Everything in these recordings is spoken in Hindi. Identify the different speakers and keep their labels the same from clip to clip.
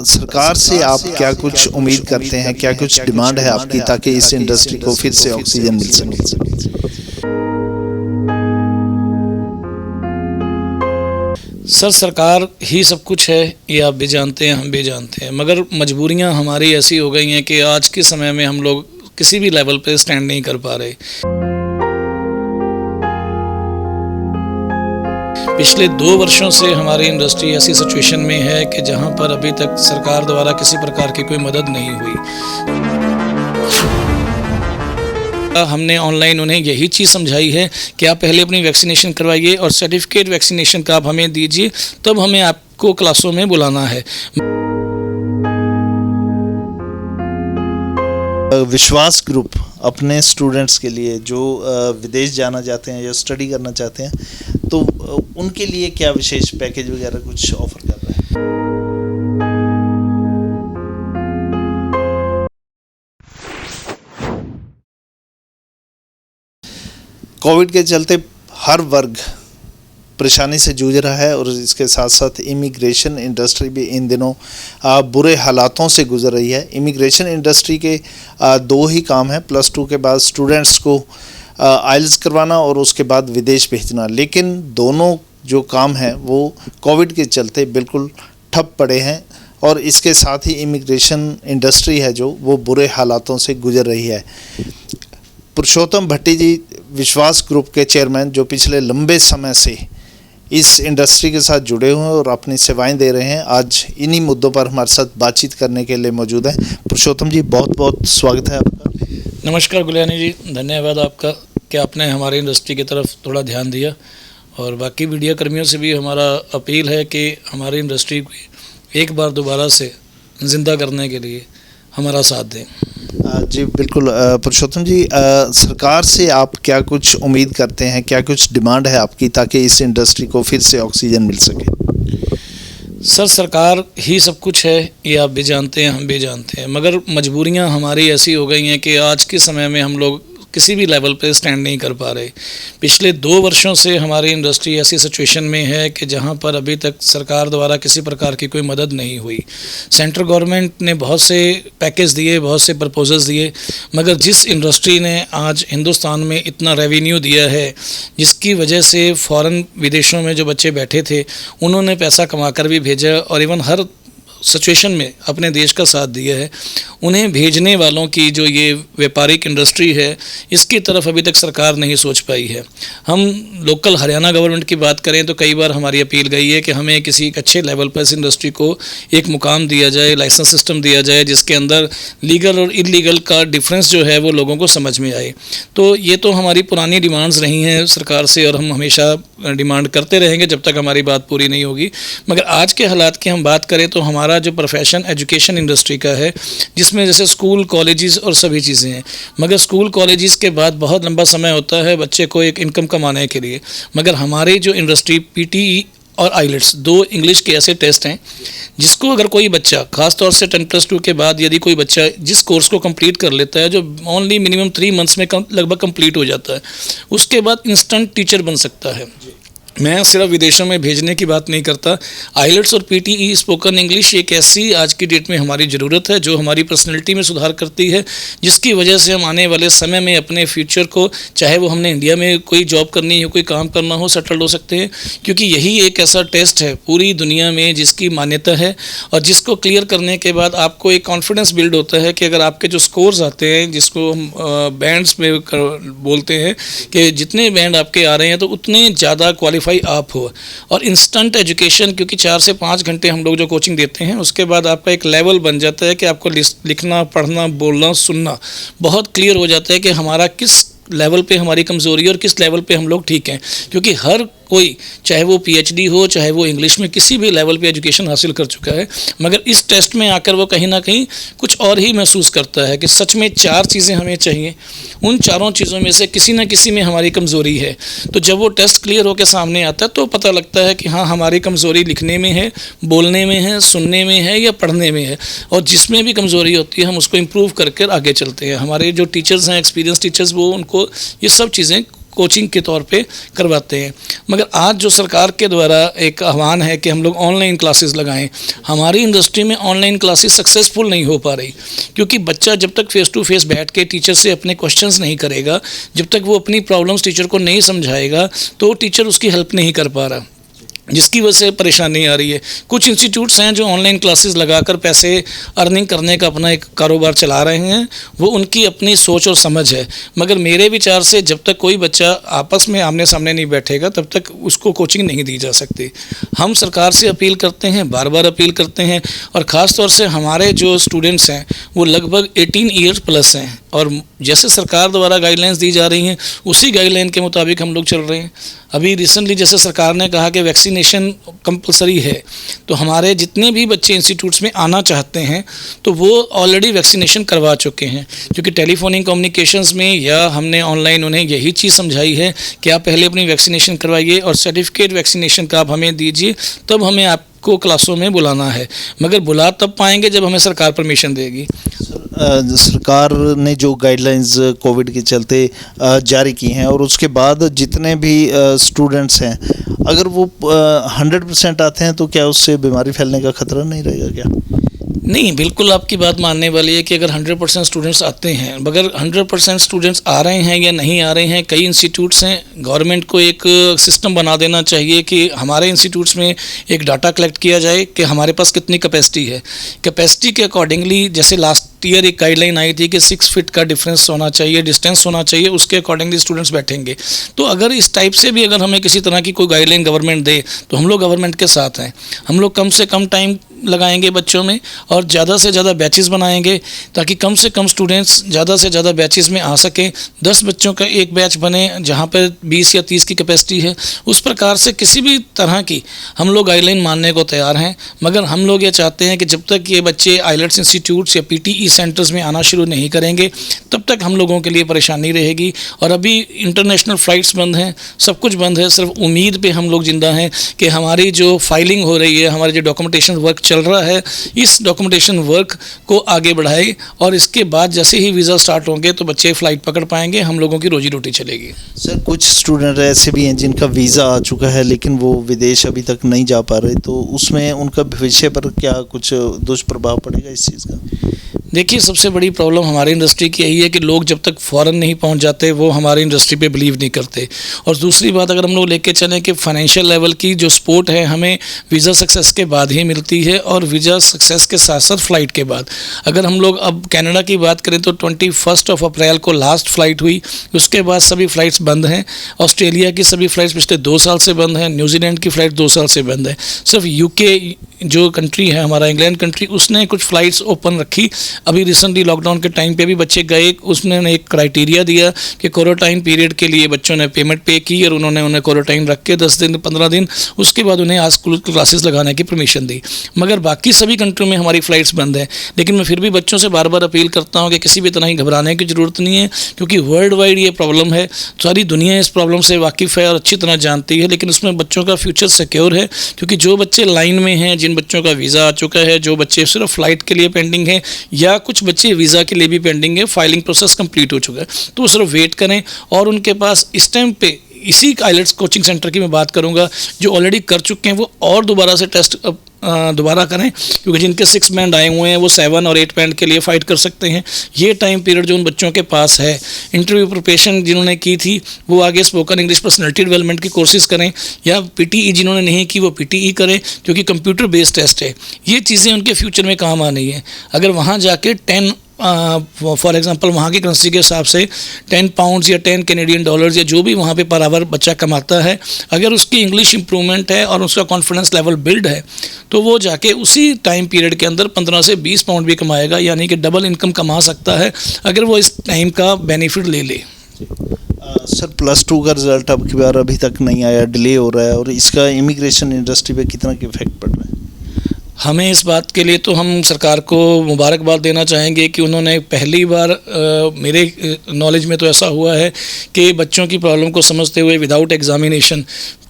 Speaker 1: सरकार से आप क्या कुछ उम्मीद करते हैं, क्या कुछ डिमांड है आपकी ताकि इस इंडस्ट्री को फिर से ऑक्सीजन मिल सके?
Speaker 2: सर, सरकार ही सब कुछ है, ये आप भी जानते हैं, हम भी जानते हैं, मगर मजबूरियां हमारी ऐसी हो गई हैं कि आज के समय में हम लोग किसी भी लेवल पे स्टैंड नहीं कर पा रहे। पिछले 2 वर्षों से हमारी इंडस्ट्री ऐसी सिचुएशन में है कि जहां पर अभी तक सरकार द्वारा किसी प्रकार की कोई मदद नहीं हुई। हमने ऑनलाइन उन्हें यही चीज़ समझाई है कि आप पहले अपनी वैक्सीनेशन करवाइए और सर्टिफिकेट वैक्सीनेशन का आप हमें दीजिए, तब हमें आपको क्लासों में बुलाना है।
Speaker 1: विश्वास ग्रुप अपने स्टूडेंट्स के लिए जो विदेश जाना चाहते हैं या स्टडी करना चाहते हैं, तो उनके लिए क्या विशेष पैकेज वगैरह कुछ ऑफर कर रहा है? कोविड के चलते हर वर्ग परेशानी से जूझ रहा है और इसके साथ साथ इमिग्रेशन इंडस्ट्री भी इन दिनों बुरे हालातों से गुजर रही है। इमिग्रेशन इंडस्ट्री के 2 ही काम हैं, +2 के बाद स्टूडेंट्स को आइल्स करवाना और उसके बाद विदेश भेजना, लेकिन दोनों जो काम हैं वो कोविड के चलते बिल्कुल ठप पड़े हैं और इसके साथ ही इमिग्रेशन इंडस्ट्री है जो वो बुरे हालातों से गुजर रही है। पुरुषोत्तम भट्टी जी विश्वास ग्रुप के चेयरमैन, जो पिछले लंबे समय से इस इंडस्ट्री के साथ जुड़े हुए हैं और अपनी सेवाएं दे रहे हैं, आज इन्हीं मुद्दों पर हमारे साथ बातचीत करने के लिए मौजूद हैं। पुरुषोत्तम जी, बहुत बहुत स्वागत है आपका।
Speaker 2: नमस्कार गुलियानी जी, धन्यवाद आपका कि आपने हमारी इंडस्ट्री की तरफ थोड़ा ध्यान दिया, और बाकी मीडिया कर्मियों से भी हमारा अपील है कि हमारी इंडस्ट्री को एक बार दोबारा से ज़िंदा करने के लिए हमारा साथ दें।
Speaker 1: जी बिल्कुल। पुरुषोत्तम जी, सरकार से आप क्या कुछ उम्मीद करते हैं, क्या कुछ डिमांड है आपकी ताकि इस इंडस्ट्री को फिर से ऑक्सीजन मिल सके?
Speaker 2: सर, सरकार ही सब कुछ है, ये आप भी जानते हैं, हम भी जानते हैं, मगर मजबूरियां हमारी ऐसी हो गई हैं कि आज के समय में हम लोग किसी भी लेवल पे स्टैंड नहीं कर पा रहे। पिछले 2 वर्षों से हमारी इंडस्ट्री ऐसी सिचुएशन में है कि जहां पर अभी तक सरकार द्वारा किसी प्रकार की कोई मदद नहीं हुई। सेंट्रल गवर्नमेंट ने बहुत से पैकेज दिए, बहुत से प्रपोजल्स दिए, मगर जिस इंडस्ट्री ने आज हिंदुस्तान में इतना रेवेन्यू दिया है, जिसकी वजह से फ़ॉरेन विदेशों में जो बच्चे बैठे थे उन्होंने पैसा कमा कर भी भेजा और इवन हर सिचुएशन में अपने देश का साथ दिया है, उन्हें भेजने वालों की जो ये व्यापारिक इंडस्ट्री है, इसकी तरफ अभी तक सरकार नहीं सोच पाई है। हम लोकल हरियाणा गवर्नमेंट की बात करें तो कई बार हमारी अपील गई है कि हमें किसी एक अच्छे लेवल पर इस इंडस्ट्री को एक मुकाम दिया जाए, लाइसेंस सिस्टम दिया जाए, जिसके अंदर लीगल और इलीगल का डिफरेंस जो है वो लोगों को समझ में आए। तो ये तो हमारी पुरानी डिमांड्स रही हैं सरकार से, और हम हमेशा डिमांड करते रहेंगे जब तक हमारी बात पूरी नहीं होगी। मगर आज के हालात की हम बात करें तो हमारा जो प्रोफेशन एजुकेशन इंडस्ट्री का है, जिसमें जैसे स्कूल, कॉलेजेस और सभी चीज़ें हैं, मगर स्कूल कॉलेजेस के बाद बहुत लंबा समय होता है बच्चे को एक इनकम कमाने के लिए। मगर हमारी जो इंडस्ट्री PTE और आइलेट्स 2 इंग्लिश के ऐसे टेस्ट हैं जिसको अगर कोई बच्चा, खास तौर से 10+2 के बाद यदि कोई बच्चा जिस कोर्स को कंप्लीट कर लेता है, जो ओनली मिनिमम 3 मंथ्स में लगभग कंप्लीट हो जाता है, उसके बाद इंस्टेंट टीचर बन सकता है। मैं सिर्फ विदेशों में भेजने की बात नहीं करता। आइलेट्स और PTE स्पोकन इंग्लिश एक ऐसी आज की डेट में हमारी ज़रूरत है जो हमारी पर्सनैलिटी में सुधार करती है, जिसकी वजह से हम आने वाले समय में अपने फ्यूचर को, चाहे वो हमने इंडिया में कोई जॉब करनी हो, कोई काम करना हो, सेटल्ड हो सकते हैं। क्योंकि यही एक ऐसा टेस्ट है पूरी दुनिया में जिसकी मान्यता है, और जिसको क्लियर करने के बाद आपको एक कॉन्फिडेंस बिल्ड होता है कि अगर आपके जो स्कोर्स आते हैं, जिसको हम बैंड्स में बोलते हैं कि जितने बैंड आपके आ रहे हैं तो उतने ज़्यादा क्वालिफाई आप हो। और इंस्टेंट एजुकेशन, क्योंकि 4 से 5 घंटे हम लोग जो कोचिंग देते हैं, उसके बाद आपका एक लेवल बन जाता है कि आपको लिखना, पढ़ना, बोलना, सुनना बहुत क्लियर हो जाता है कि हमारा किस लेवल पे हमारी कमज़ोरी और किस लेवल पे हम लोग ठीक हैं। क्योंकि हर कोई, चाहे वो PhD हो, चाहे वो इंग्लिश में किसी भी लेवल पे एजुकेशन हासिल कर चुका है, मगर इस टेस्ट में आकर वो कहीं ना कहीं कुछ और ही महसूस करता है कि सच में 4 चीज़ें हमें चाहिए, उन चारों चीज़ों में से किसी न किसी में हमारी कमज़ोरी है। तो जब वो टेस्ट क्लियर होकर सामने आता है तो पता लगता है कि हाँ, हमारी कमज़ोरी लिखने में है, बोलने में है, सुनने में है या पढ़ने में है, और जिसमें भी कमज़ोरी होती है हम उसको इम्प्रूव करके आगे चलते हैं। हमारे जो टीचर्स हैं, एक्सपीरियंस टीचर्स, वो उनको ये सब चीज़ें कोचिंग के तौर पे करवाते हैं। मगर आज जो सरकार के द्वारा एक आह्वान है कि हम लोग ऑनलाइन क्लासेस लगाएं, हमारी इंडस्ट्री में ऑनलाइन क्लासेस सक्सेसफुल नहीं हो पा रही, क्योंकि बच्चा जब तक फेस टू फेस बैठ के टीचर से अपने क्वेश्चंस नहीं करेगा, जब तक वो अपनी प्रॉब्लम्स टीचर को नहीं समझाएगा, तो टीचर उसकी हेल्प नहीं कर पा रहा, जिसकी वजह से परेशानी आ रही है। कुछ इंस्टीट्यूट्स हैं जो ऑनलाइन क्लासेस लगाकर पैसे अर्निंग करने का अपना एक कारोबार चला रहे हैं, वो उनकी अपनी सोच और समझ है। मगर मेरे विचार से जब तक कोई बच्चा आपस में आमने सामने नहीं बैठेगा, तब तक उसको कोचिंग नहीं दी जा सकती। हम सरकार से अपील करते हैं, बार बार अपील करते हैं, और ख़ास तौर से हमारे जो स्टूडेंट्स हैं वो लगभग 18 ईयर्स प्लस हैं, और जैसे सरकार द्वारा गाइडलाइंस दी जा रही हैं उसी गाइडलाइन के मुताबिक हम लोग चल रहे हैं। अभी रिसेंटली जैसे सरकार ने कहा कि वैक्सीनेशन कंपलसरी है, तो हमारे जितने भी बच्चे इंस्टीट्यूट्स में आना चाहते हैं तो वो ऑलरेडी वैक्सीनेशन करवा चुके हैं, क्योंकि टेलीफोनिक कम्युनिकेशंस में या हमने ऑनलाइन उन्हें यही चीज़ समझाई है कि आप पहले अपनी वैक्सीनेशन करवाइए और सर्टिफिकेट वैक्सीनेशन का आप हमें दीजिए, तब हमें आपको क्लासों में बुलाना है। मगर बुला तब पाएंगे जब हमें सरकार परमिशन देगी।
Speaker 1: सरकार ने जो गाइडलाइंस कोविड के चलते जारी की हैं, और उसके बाद जितने भी स्टूडेंट्स हैं, अगर वो 100% आते हैं तो क्या उससे बीमारी फैलने का खतरा नहीं रहेगा क्या?
Speaker 2: नहीं, बिल्कुल आपकी बात मानने वाली है कि अगर 100% स्टूडेंट्स आते हैं, मगर 100% स्टूडेंट्स आ रहे हैं या नहीं आ रहे हैं, कई इंस्टीट्यूट्स हैं, गवर्नमेंट को एक सिस्टम बना देना चाहिए कि हमारे इंस्टीट्यूट्स में एक डाटा कलेक्ट किया जाए कि हमारे पास कितनी कैपेसिटी है। कैपेसिटी के अकॉर्डिंगली, जैसे लास्ट ईयर एक गाइडलाइन आई थी कि 6 फीट का डिफरेंस होना चाहिए, डिस्टेंस होना चाहिए, उसके अकॉर्डिंगली स्टूडेंट्स बैठेंगे। तो अगर इस टाइप से भी अगर हमें किसी तरह की कोई गाइडलाइन गवर्नमेंट दे तो हम लोग गवर्नमेंट के साथ हैं। हम लोग कम से कम टाइम लगाएंगे बच्चों में और ज़्यादा से ज़्यादा बैचेस बनाएंगे, ताकि कम से कम स्टूडेंट्स ज़्यादा से ज़्यादा बैचेस में आ सकें। 10 बच्चों का एक बैच बने जहाँ पर 20 या 30 की कैपेसिटी है। उस प्रकार से किसी भी तरह की हम लोग गाइडलाइन मानने को तैयार हैं, मगर हम लोग ये चाहते हैं कि जब तक ये बच्चे आइलेट्स इंस्टीट्यूट्स या PTE सेंटर्स में आना शुरू नहीं करेंगे, तब तक हम लोगों के लिए परेशानी रहेगी। और अभी इंटरनेशनल फ़्लाइट्स बंद हैं, सब कुछ बंद है, सिर्फ उम्मीद पे हम लोग जिंदा हैं कि हमारी जो फाइलिंग हो रही है, हमारे जो डॉक्यूमेंटेशन वर्क चल रहा है, इस डॉक्यूमेंटेशन वर्क को आगे बढ़ाए, और इसके बाद जैसे ही वीज़ा स्टार्ट होंगे तो बच्चे फ़्लाइट पकड़ पाएंगे, हम लोगों की रोजी रोटी चलेगी।
Speaker 1: सर, कुछ स्टूडेंट ऐसे भी हैं जिनका वीज़ा आ चुका है लेकिन वो विदेश अभी तक नहीं जा पा रहे, तो उसमें उनका भविष्य पर क्या कुछ दुष्प्रभाव पड़ेगा इस चीज़ का?
Speaker 2: देखिए, सबसे बड़ी प्रॉब्लम हमारी इंडस्ट्री की यही है कि लोग जब तक फ़ॉरेन नहीं पहुंच जाते वो हमारी इंडस्ट्री पे बिलीव नहीं करते। और दूसरी बात, अगर हम लोग लेके चलें कि फाइनेंशियल लेवल की जो सपोर्ट है हमें वीज़ा सक्सेस के बाद ही मिलती है, और वीज़ा सक्सेस के साथ साथ फ़्लाइट के बाद। अगर हम लोग अब कनाडा की बात करें तो 21 अप्रैल को लास्ट फ़्लाइट हुई, उसके बाद सभी फ़्लाइट्स बंद हैं। ऑस्ट्रेलिया की सभी फ़्लाइट्स पिछले 2 साल से बंद हैं, न्यूजीलैंड की फ़्लाइट 2 साल से बंद है। सिर्फ UK जो कंट्री है हमारा इंग्लैंड कंट्री, उसने कुछ फ़्लाइट्स ओपन रखी। अभी रिसेंटली लॉकडाउन के टाइम पे भी बच्चे गए, उसने एक क्राइटेरिया दिया कि क्वारंटाइन पीरियड के लिए बच्चों ने पेमेंट पे की, और उन्होंने उन्हें क्वारंटाइन रख के 10 दिन 15 दिन, उसके बाद उन्हें आज स्कूल क्लासेस लगाने की परमिशन दी। मगर बाकी सभी कंट्रियों में हमारी फ़्लाइट्स बंद हैं। लेकिन मैं फिर भी बच्चों से बार बार अपील करता हूँ कि किसी भी तरह की घबराने की ज़रूरत नहीं है, क्योंकि वर्ल्ड वाइड ये प्रॉब्लम है, सारी दुनिया इस प्रॉब्लम से वाकिफ़ है और अच्छी तरह जानती है। लेकिन उसमें बच्चों का फ्यूचर सिक्योर है, क्योंकि जो बच्चे लाइन में हैं, जिन बच्चों का वीज़ा आ चुका है, जो बच्चे सिर्फ फ़्लाइट के लिए पेंडिंग है, या कुछ बच्चे वीज़ा के लिए भी पेंडिंग है, फाइलिंग प्रोसेस कंप्लीट हो चुका है, तो वो सिर्फ वेट करें। और उनके पास इस टाइम पे इसी आइलेट्स कोचिंग सेंटर की मैं बात करूंगा, जो ऑलरेडी कर चुके हैं वो और दोबारा से टेस्ट दोबारा करें, क्योंकि जिनके 6 बैंड आए हुए हैं वो 7 और 8 बैंड के लिए फ़ाइट कर सकते हैं। ये टाइम पीरियड जो उन बच्चों के पास है, इंटरव्यू प्रिपरेशन जिन्होंने की थी वो आगे स्पोकन इंग्लिश पर्सनैलिटी डेवलपमेंट की कोर्सेज़ करें, या PTE जिन्होंने नहीं की वो PTE करें, क्योंकि कंप्यूटर बेस्ड टेस्ट है। ये चीज़ें उनके फ्यूचर में काम आनी है। अगर वहाँ जाके 10 फॉर एग्जांपल वहाँ की करेंसी के हिसाब से 10 पाउंड्स या 10 कैनेडियन डॉलर्स या जो भी वहाँ पे पर आवर बच्चा कमाता है, अगर उसकी इंग्लिश इंप्रूवमेंट है और उसका कॉन्फिडेंस लेवल बिल्ड है, तो वो जाके उसी टाइम पीरियड के अंदर 15 से 20 पाउंड भी कमाएगा, यानी कि डबल इनकम कमा सकता है अगर वो इस टाइम का बेनिफिट ले ले।
Speaker 1: सर, +2 का रिज़ल्ट अब की बार अभी तक नहीं आया, डिले हो रहा है, और इसका इमिग्रेशन इंडस्ट्री पे कितना इफेक्ट पड़ रहा है?
Speaker 2: हमें इस बात के लिए तो हम सरकार को मुबारकबाद देना चाहेंगे कि उन्होंने पहली बार मेरे नॉलेज में तो ऐसा हुआ है कि बच्चों की प्रॉब्लम को समझते हुए विदाउट एग्जामिनेशन,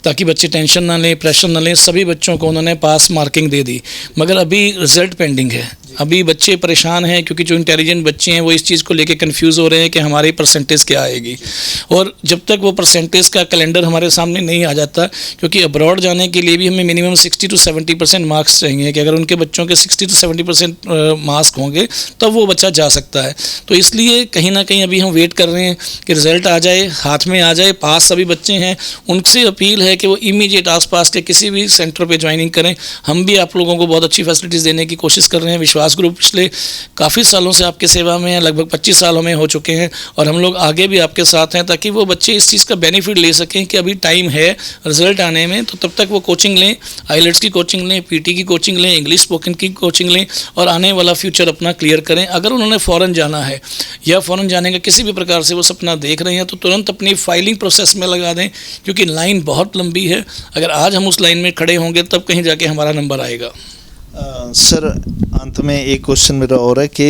Speaker 2: ताकि बच्चे टेंशन ना लें, प्रेशर ना लें, सभी बच्चों को उन्होंने पास मार्किंग दे दी। मगर अभी रिज़ल्ट पेंडिंग है, अभी बच्चे परेशान हैं क्योंकि जो इंटेलिजेंट बच्चे हैं वो इस चीज़ को लेके कंफ्यूज हो रहे हैं कि हमारी परसेंटेज क्या आएगी, और जब तक वो परसेंटेज का कैलेंडर हमारे सामने नहीं आ जाता, क्योंकि अब्रॉड जाने के लिए भी हमें मिनिमम 60 to 70% मार्क्स चाहिए कि अगर उनके बच्चों के 60 to 70% मार्क्स होंगे तब वो बच्चा जा सकता है। तो इसलिए कहीं ना कहीं अभी हम वेट कर रहे हैं कि रिज़ल्ट आ जाए, हाथ में आ जाए। पास सभी बच्चे हैं, उनसे अपील है कि वो इमीडिएट आसपास के किसी भी सेंटर पे ज्वाइनिंग करें। हम भी आप लोगों को बहुत अच्छी फैसिलिटीज़ देने की कोशिश कर रहे हैं। विश्वास ग्रुप पिछले काफ़ी सालों से आपकी सेवा में है, लगभग 25 सालों में हो चुके हैं, और हम लोग आगे भी आपके साथ हैं ताकि वो बच्चे इस चीज़ का बेनिफिट ले सकें कि अभी टाइम है रिज़ल्ट आने में, तो तब तक वो कोचिंग लें, आईलेट्स की कोचिंग लें, पीटी की कोचिंग लें, इंग्लिश स्पोकन की कोचिंग लें और आने वाला फ्यूचर अपना क्लियर करें। अगर उन्होंने फ़ॉरेन जाना है या फ़ॉरेन जाने का किसी भी प्रकार से वो सपना देख रहे हैं तो तुरंत अपनी फाइलिंग प्रोसेस में लगा दें, क्योंकि लाइन बहुत लंबी है। अगर आज हम उस लाइन में खड़े होंगे तब कहीं जाके हमारा नंबर आएगा।
Speaker 1: सर, अंत में एक क्वेश्चन मेरा और है कि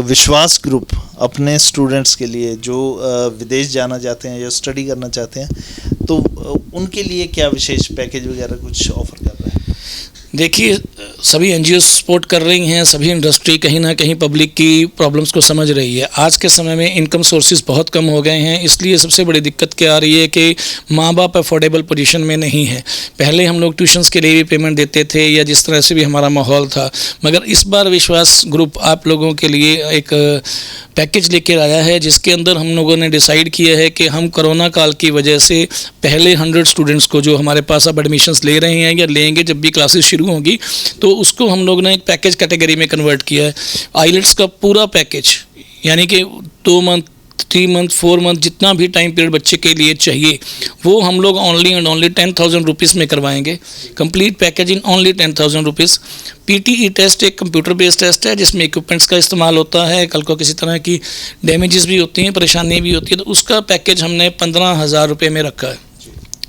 Speaker 1: विश्वास ग्रुप अपने स्टूडेंट्स के लिए जो विदेश जाना चाहते हैं या स्टडी करना चाहते हैं तो उनके लिए क्या विशेष पैकेज वगैरह कुछ ऑफर कर रहे हैं?
Speaker 2: देखिए, सभी एनजीओ सपोर्ट कर रही हैं, सभी इंडस्ट्री कहीं ना कहीं पब्लिक की प्रॉब्लम्स को समझ रही है। आज के समय में इनकम सोर्सेज बहुत कम हो गए हैं, इसलिए सबसे बड़ी दिक्कत क्या आ रही है कि माँ बाप अफोर्डेबल पोजीशन में नहीं है। पहले हम लोग ट्यूशन्स के लिए भी पेमेंट देते थे या जिस तरह से भी हमारा माहौल था, मगर इस बार विश्वास ग्रुप आप लोगों के लिए एक पैकेज लेकर आया है जिसके अंदर हम लोगों ने डिसाइड किया है कि हम कोरोना काल की वजह से पहले 100 स्टूडेंट्स को जो हमारे पास अब एडमिशन्स ले रहे हैं या लेंगे जब भी क्लासेस शुरू होंगी, तो उसको हम लोग ने एक पैकेज कैटेगरी में कन्वर्ट किया है। आईलेट्स का पूरा पैकेज, यानी कि 2 मंथ, 3 मंथ, 4 मंथ, जितना भी टाइम पीरियड बच्चे के लिए चाहिए वो हम लोग ओनली एंड ओनली 10,000 रुपीज़ में करवाएंगे। Complete packaging only 10,000 rupees. PTE test एक कंप्यूटर बेस्ड टेस्ट है जिसमें इक्विपमेंट्स का इस्तेमाल होता है। कल को किसी तरह की डैमेजेस भी होती हैं, परेशानी भी होती है, तो उसका पैकेज हमने 15,000 रुपये में रखा है।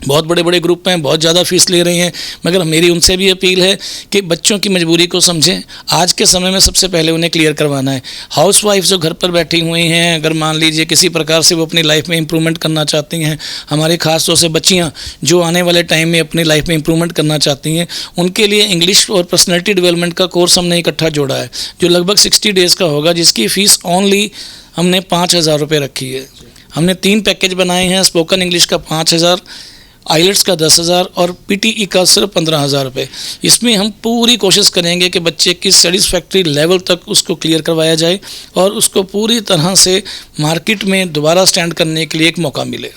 Speaker 2: बहुत बड़े बड़े ग्रुप हैं, बहुत ज़्यादा फीस ले रहे हैं, मगर मेरी उनसे भी अपील है कि बच्चों की मजबूरी को समझें। आज के समय में सबसे पहले उन्हें क्लियर करवाना है। हाउसवाइफ जो घर पर बैठी हुई हैं, अगर मान लीजिए किसी प्रकार से वो अपनी लाइफ में इंप्रूवमेंट करना चाहती हैं, हमारे खास तौर से बच्चियाँ जो आने वाले टाइम में अपनी लाइफ में इंप्रूवमेंट करना चाहती हैं, उनके लिए इंग्लिश और पर्सनैलिटी डेवलपमेंट का कोर्स हमने इकट्ठा जोड़ा है जो लगभग 60 डेज़ का होगा, जिसकी फ़ीस ओनली हमने 5,000 रुपये रखी है। हमने 3 पैकेज बनाए हैं, स्पोकन इंग्लिश का 5,000, आईलेट्स का 10,000 और पीटीई का सिर्फ 15,000 रुपये। इसमें हम पूरी कोशिश करेंगे कि बच्चे की सेटिस्फैक्ट्री लेवल तक उसको क्लियर करवाया जाए और उसको पूरी तरह से मार्केट में दोबारा स्टैंड करने के लिए एक मौका मिले।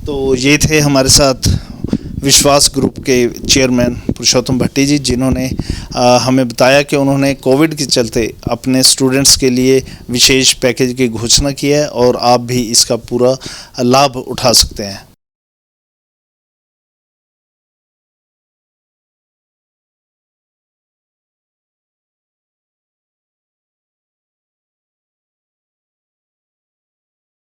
Speaker 1: तो ये थे हमारे साथ विश्वास ग्रुप के चेयरमैन पुरुषोत्तम भट्टी जी, जिन्होंने हमें बताया कि उन्होंने कोविड के चलते अपने स्टूडेंट्स के लिए विशेष पैकेज की घोषणा की है और आप भी इसका पूरा लाभ उठा सकते हैं।